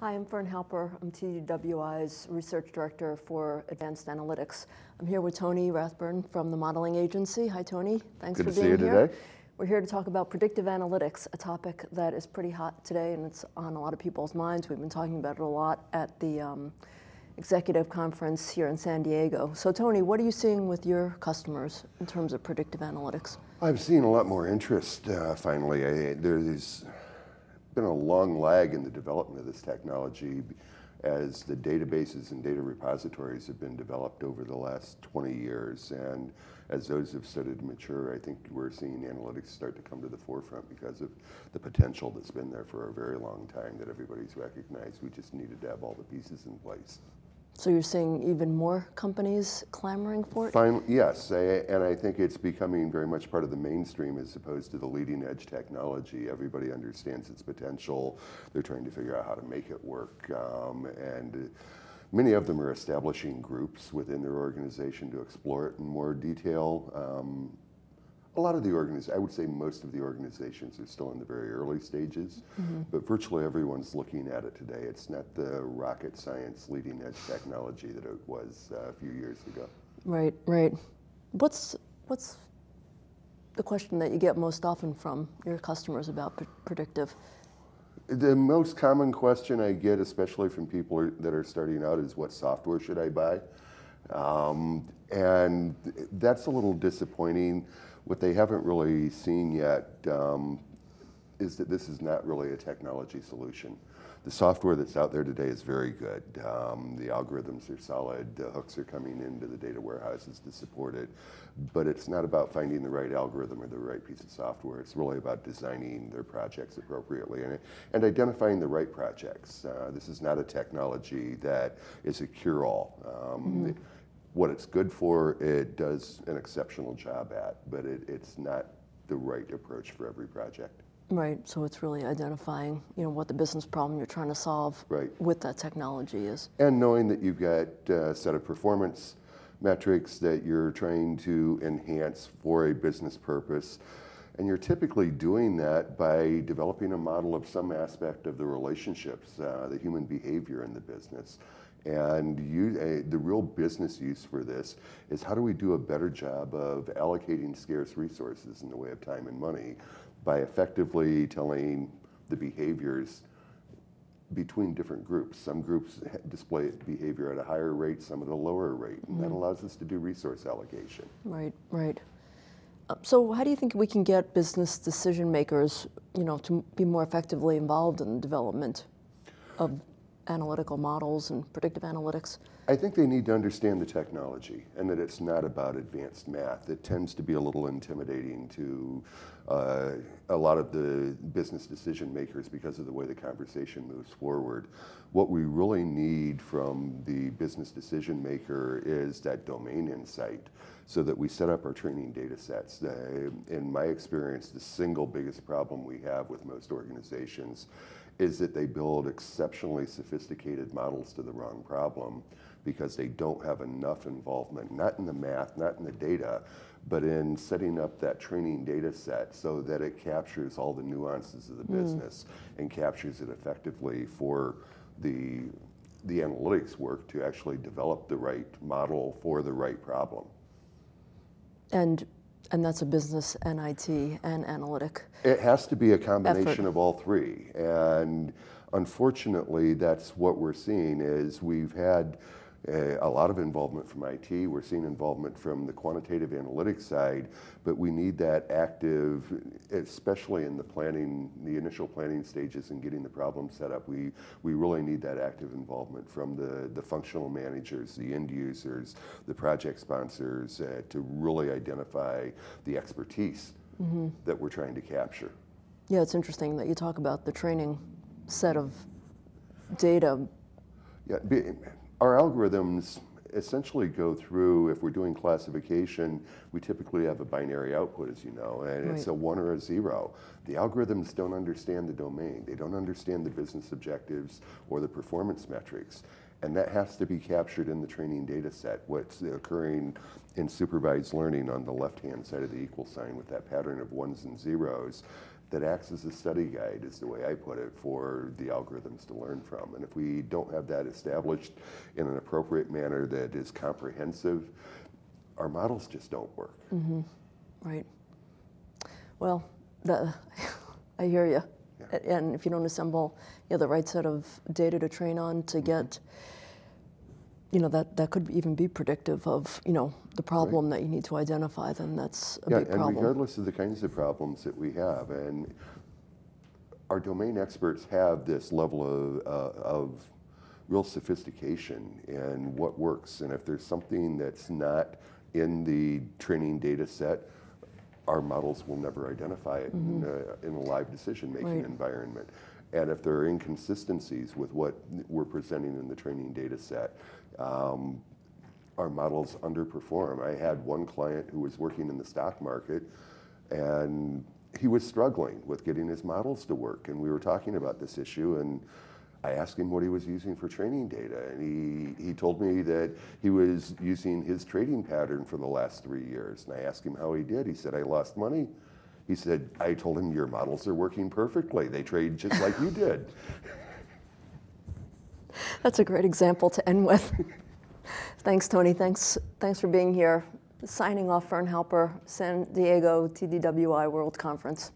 Hi, I'm Fern Halper. I'm TDWI's Research Director for Advanced Analytics. I'm here with Tony Rathburn from the modeling agency. Hi, Tony. Thanks for being here. Good to see you today. We're here to talk about predictive analytics, a topic that is pretty hot today and it's on a lot of people's minds. We've been talking about it a lot at the executive conference here in San Diego. So Tony, what are you seeing with your customers in terms of predictive analytics? I'm seeing a lot more interest finally. There's been a long lag in the development of this technology as the databases and data repositories have been developed over the last 20 years. And as those have started to mature, I think we're seeing analytics start to come to the forefront because of the potential that's been there for a very long time that everybody's recognized. We just needed to have all the pieces in place. So you're seeing even more companies clamoring for it? Finally, yes, and I think it's becoming very much part of the mainstream as opposed to the leading edge technology. Everybody understands its potential. They're trying to figure out how to make it work. And many of them are establishing groups within their organization to explore it in more detail. A lot of the I would say most of the organizations are still in the very early stages, but virtually everyone's looking at it today. It's not the rocket science leading edge technology that it was a few years ago. Right, right. What's the question that you get most often from your customers about predictive? The most common question I get, especially from people that are starting out, is what software should I buy? And that's a little disappointing. What they haven't really seen yet is that this is not really a technology solution. The software that's out there today is very good. The algorithms are solid. The hooks are coming into the data warehouses to support it. But it's not about finding the right algorithm or the right piece of software. It's really about designing their projects appropriately and identifying the right projects. This is not a technology that is a cure-all. What it's good for, it does an exceptional job at, but it's not the right approach for every project. Right, so it's really identifying, what the business problem you're trying to solve with that technology is. And knowing that you've got a set of performance metrics that you're trying to enhance for a business purpose. And you're typically doing that by developing a model of some aspect of the relationships, the human behavior in the business. And the real business use for this is how do we do a better job of allocating scarce resources in the way of time and money by effectively telling the behaviors between different groups. Some groups display behavior at a higher rate, some at a lower rate, and that allows us to do resource allocation. Right, right. So how do you think we can get business decision makers, to be more effectively involved in the development of analytical models and predictive analytics? I think they need to understand the technology and that it's not about advanced math. It tends to be a little intimidating to a lot of the business decision makers because of the way the conversation moves forward. What we really need from the business decision maker is that domain insight so that we set up our training data sets. In my experience, the single biggest problem we have with most organizations is that they build exceptionally sophisticated models to the wrong problem because they don't have enough involvement, not in the math, not in the data, but in setting up that training data set so that it captures all the nuances of the business and captures it effectively for the analytics work to actually develop the right model for the right problem. And that's a business and IT and analytic. It has to be a combination effort. Of all three. And unfortunately, that's what we're seeing is we've had a lot of involvement from IT. We're seeing involvement from the quantitative analytics side, but we need that active, especially in the planning, the initial planning stages and getting the problem set up. We really need that active involvement from the functional managers, the end users, the project sponsors to really identify the expertise that we're trying to capture. Yeah, it's interesting that you talk about the training set of data. Yeah. Our algorithms essentially go through, if we're doing classification, we typically have a binary output, as you know, and it's a 1 or a 0. The algorithms don't understand the domain. They don't understand the business objectives or the performance metrics. And that has to be captured in the training data set. What's occurring in supervised learning on the left-hand side of the equal sign with that pattern of ones and zeros that acts as a study guide, is the way I put it, for the algorithms to learn from. And if we don't have that established in an appropriate manner that is comprehensive, our models just don't work. Mm-hmm. Right. Well, I hear you. Yeah. And if you don't assemble the right set of data to train on to get, that could even be predictive of, the problem that you need to identify, then that's a big problem. And regardless of the kinds of problems that we have, and our domain experts have this level of real sophistication in what works, and if there's something that's not in the training data set, our models will never identify it in a live decision-making environment. And if there are inconsistencies with what we're presenting in the training data set, our models underperform. I had one client who was working in the stock market, and he was struggling with getting his models to work. And we were talking about this issue, and I asked him what he was using for training data, and he told me that he was using his trading pattern for the last 3 years. And I asked him how he did. He said, I lost money. He said, I told him, your models are working perfectly. They trade just like you did. That's a great example to end with. Thanks, Tony. Thanks for being here. Signing off, Fern Halper, San Diego TDWI World Conference.